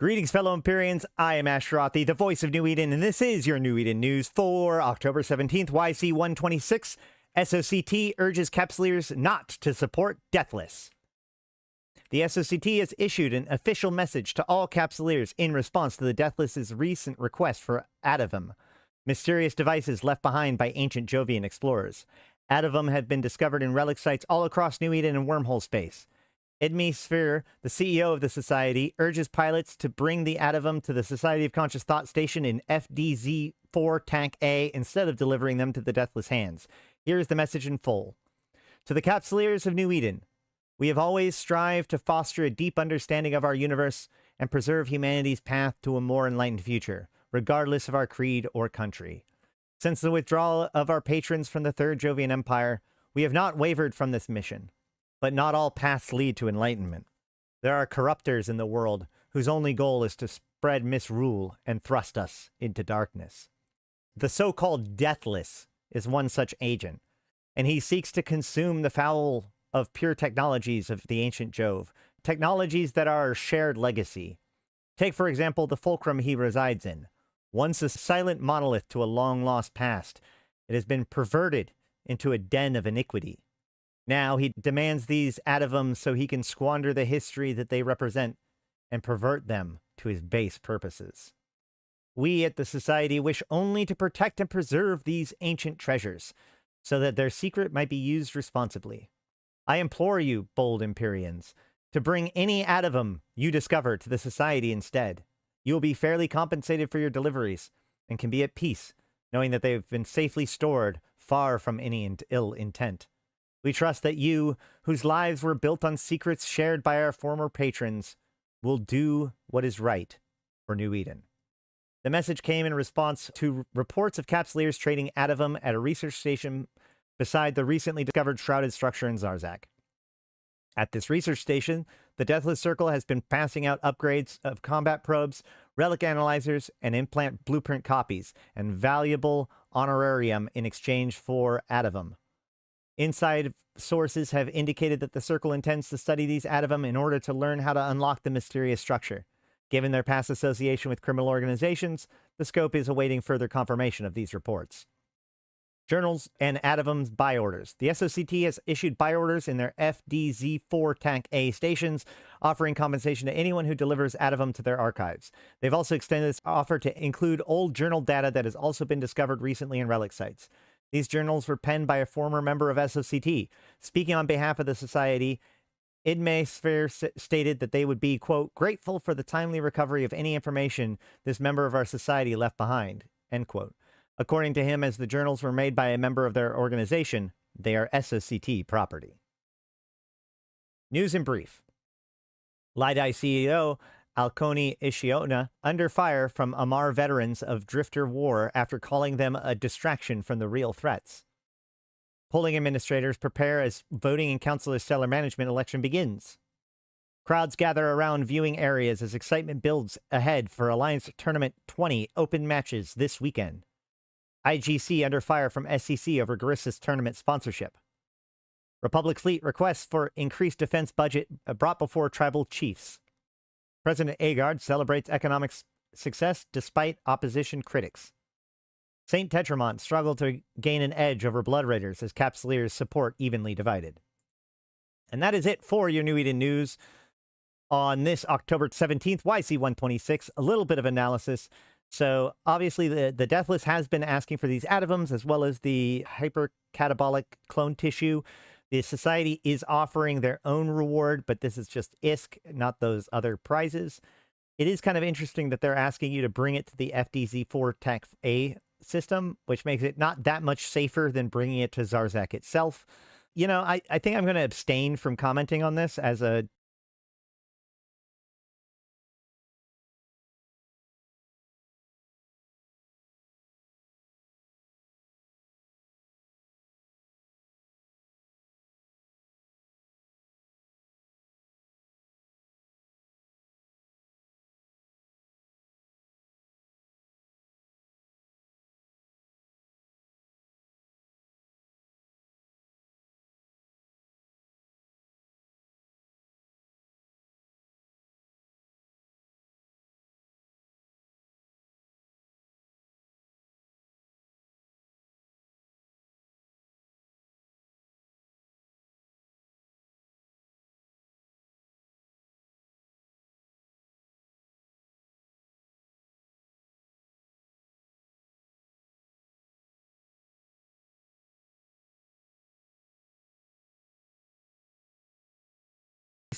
Greetings, fellow Empyreans. I am Ashrothi, the voice of New Eden, and this is your New Eden news for October 17th, YC 126. SOCT urges Capsuleers not to support Deathless. The SOCT has issued an official message to all Capsuleers in response to the Deathless's recent request for Atavum, mysterious devices left behind by ancient Jovian explorers. Atavum had been discovered in relic sites all across New Eden and wormhole space. Sphere, the CEO of the Society, urges pilots to bring the Atavum to the Society of Conscious Thought Station in FDZ-4 Tank A instead of delivering them to the Deathless hands. Here is the message in full. To the Capsuleers of New Eden, we have always strived to foster a deep understanding of our universe and preserve humanity's path to a more enlightened future, regardless of our creed or country. Since the withdrawal of our patrons from the Third Jovian Empire, we have not wavered from this mission. But not all paths lead to enlightenment. There are corruptors in the world whose only goal is to spread misrule and thrust us into darkness. The so-called Deathless is one such agent, and he seeks to consume the fowl of pure technologies of the ancient Jove, technologies that are our shared legacy. Take, for example, the fulcrum he resides in. Once a silent monolith to a long-lost past, it has been perverted into a den of iniquity. Now he demands these Atavums so he can squander the history that they represent and pervert them to his base purposes. We at the Society wish only to protect and preserve these ancient treasures, so that their secret might be used responsibly. I implore you, bold Empyreans, to bring any Atavum you discover to the Society instead. You will be fairly compensated for your deliveries, and can be at peace, knowing that they have been safely stored, far from any ill intent. We trust that you, whose lives were built on secrets shared by our former patrons, will do what is right for New Eden. The message came in response to reports of Capsuleers trading Atavum at a research station beside the recently discovered shrouded structure in Zarzak. At this research station, the Deathless Circle has been passing out upgrades of combat probes, relic analyzers, and implant blueprint copies, and valuable honorarium in exchange for Atavum. Inside sources have indicated that the Circle intends to study these Atavum in order to learn how to unlock the mysterious structure. Given their past association with criminal organizations, the scope is awaiting further confirmation of these reports. Journals and Atavum's buy orders. The SOCT has issued buy orders in their FDZ-4 Tank A stations, offering compensation to anyone who delivers Atavum to their archives. They've also extended this offer to include old journal data that has also been discovered recently in relic sites. These journals were penned by a former member of SOCT. Speaking on behalf of the Society, Sphere stated that they would be, quote, grateful for the timely recovery of any information this member of our Society left behind, end quote. According to him, as the journals were made by a member of their organization, they are SOCT property. News in brief. Lidai CEO Alconi Ishiona under fire from Amar veterans of Drifter War after calling them a distraction from the real threats. Polling administrators prepare as voting in Councilor Stellar Management election begins. Crowds gather around viewing areas as excitement builds ahead for Alliance Tournament 20 open matches this weekend. IGC under fire from SCC over Garissa's tournament sponsorship. Republic Fleet requests for increased defense budget brought before tribal chiefs. President Agard celebrates economic success despite opposition critics. St. Tetramont struggled to gain an edge over Blood Raiders as Capsuleers' support evenly divided. And that is it for your New Eden news on this October 17th, YC 126. A little bit of analysis. So obviously the Deathless has been asking for these Atavums as well as the hypercatabolic clone tissue. The Society is offering their own reward, but this is just ISK, not those other prizes. It is kind of interesting that they're asking you to bring it to the FDZ-4 Tank A system, which makes it not that much safer than bringing it to Zarzak itself. You know, I think I'm going to abstain from commenting on this as a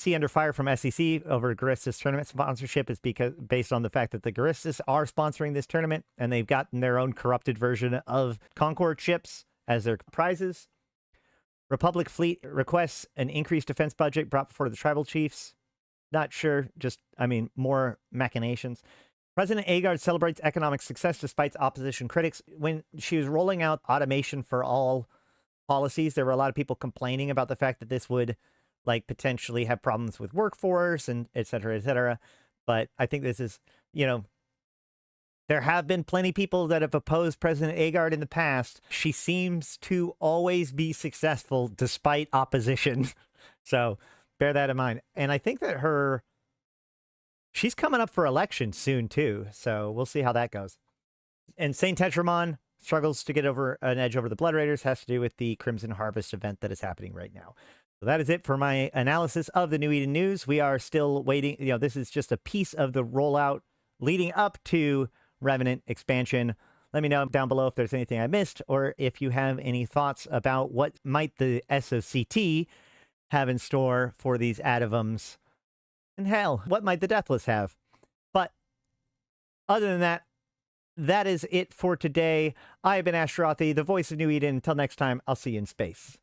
GSC under fire from SEC over Guristas tournament sponsorship is based on the fact that the Guristas are sponsoring this tournament, and they've gotten their own corrupted version of Concord ships as their prizes. Republic Fleet requests an increased defense budget brought before the tribal chiefs. Not sure, just, I mean, more machinations. President Agard celebrates economic success despite opposition critics. When she was rolling out automation for all policies, there were a lot of people complaining about the fact that this would like potentially have problems with workforce and et cetera, et cetera. But I think this is, you know, there have been plenty of people that have opposed President Agard in the past. She seems to always be successful despite opposition. So bear that in mind. And I think that she's coming up for election soon too. So we'll see how that goes. And Saint Tetramon struggles to get over an edge over the Blood Raiders, has to do with the Crimson Harvest event that is happening right now. So that is it for my analysis of the New Eden news. We are still waiting. You know, this is just a piece of the rollout leading up to Revenant expansion. Let me know down below if there's anything I missed, or if you have any thoughts about what might the SOCT have in store for these addivums. And hell, what might the Deathless have? But other than that, that is it for today. I have been Ashtarothi, the voice of New Eden. Until next time, I'll see you in space.